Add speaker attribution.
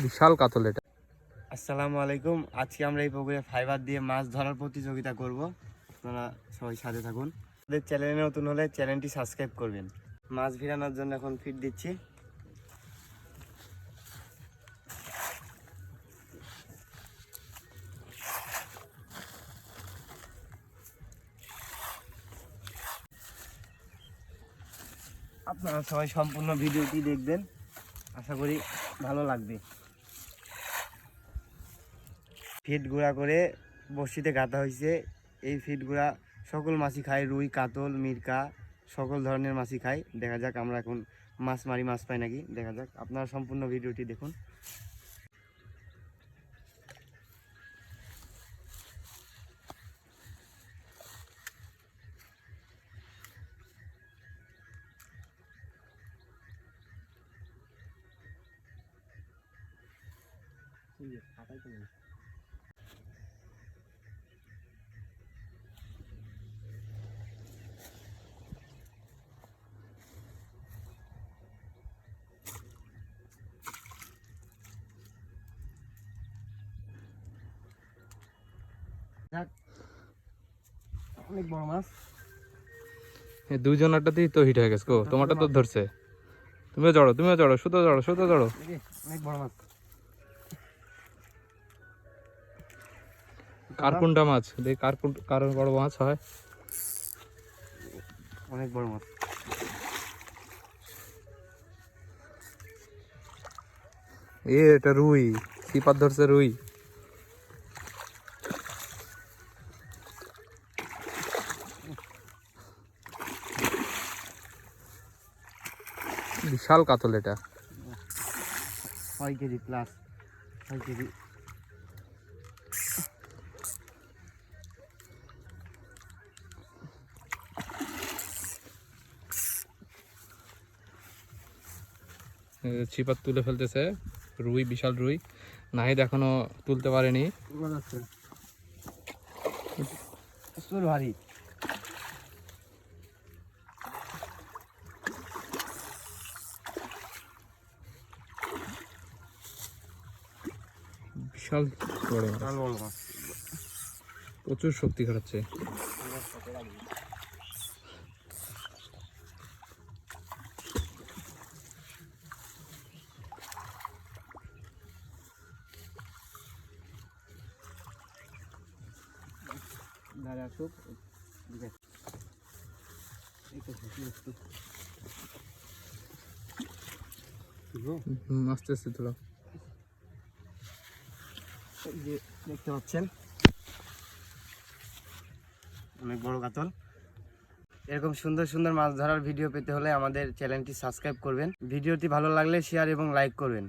Speaker 1: বিশাল কাতল এটা।
Speaker 2: আসসালামু আলাইকুম। আজকে আমরা এই পুকুরে ফাইবার দিয়ে মাছ ধরার প্রতিযোগিতা করব। আপনারা সবাই সাথে থাকুন। আমাদের চ্যানেলে নতুন হলে চ্যানেলটি সাবস্ক্রাইব করবেন। মাছ ভিড়ানোর জন্য এখন ফিট দিচ্ছি। আপনারা সবাই সম্পূর্ণ ভিডিওটি দেখবেন, আশা করি ভালো লাগবে। ফিট গুঁড়া করে বড়শিতে গাঁথা হয়েছে। এই ফিট গুঁড়া সকল মাছই খায়, রুই, কাতল, মিরকা, সকল ধরনের মাছই খায়। দেখা যাক আমরা এখন মাছ মারি, মাছ পাই নাকি দেখা যাক। আপনারা সম্পূর্ণ ভিডিওটি দেখুন। অনেক বড় মাছ।
Speaker 1: এই দুইজনেরটাতেই তো হিট হয়ে গেছে গো। তোমারটা তো ধরছে। তুমিও জড়ো, শুধু জড়ো।
Speaker 2: অনেক বড় মাছ।
Speaker 1: কারকুন্ডা মাছ দেখ, কার বড় মাছ হয়।
Speaker 2: অনেক বড় মাছ।
Speaker 1: এটা রুই, সিপার ধরছে রুই। বিশাল কাতল এটা।
Speaker 2: 6 কেজি প্লাস, 6 কেজি।
Speaker 1: চিপার তুলে ফেলতেছে রুই, বিশাল রুই। নাহিদ এখনো তুলতে পারেনি।
Speaker 2: ভারী।
Speaker 1: বিশাল বড় মাছ, প্রচুর শক্তি খাটাচ্ছে। আস্তে আস্তে তোলা।
Speaker 2: দেখতে পাচ্ছেন অনেক বড় কাতল। এরকম সুন্দর সুন্দর মাছ ধরার ভিডিও পেতে হলে আমাদের চ্যানেলটি সাবস্ক্রাইব করবেন। ভিডিওটি ভালো লাগলে শেয়ার এবং লাইক করবেন।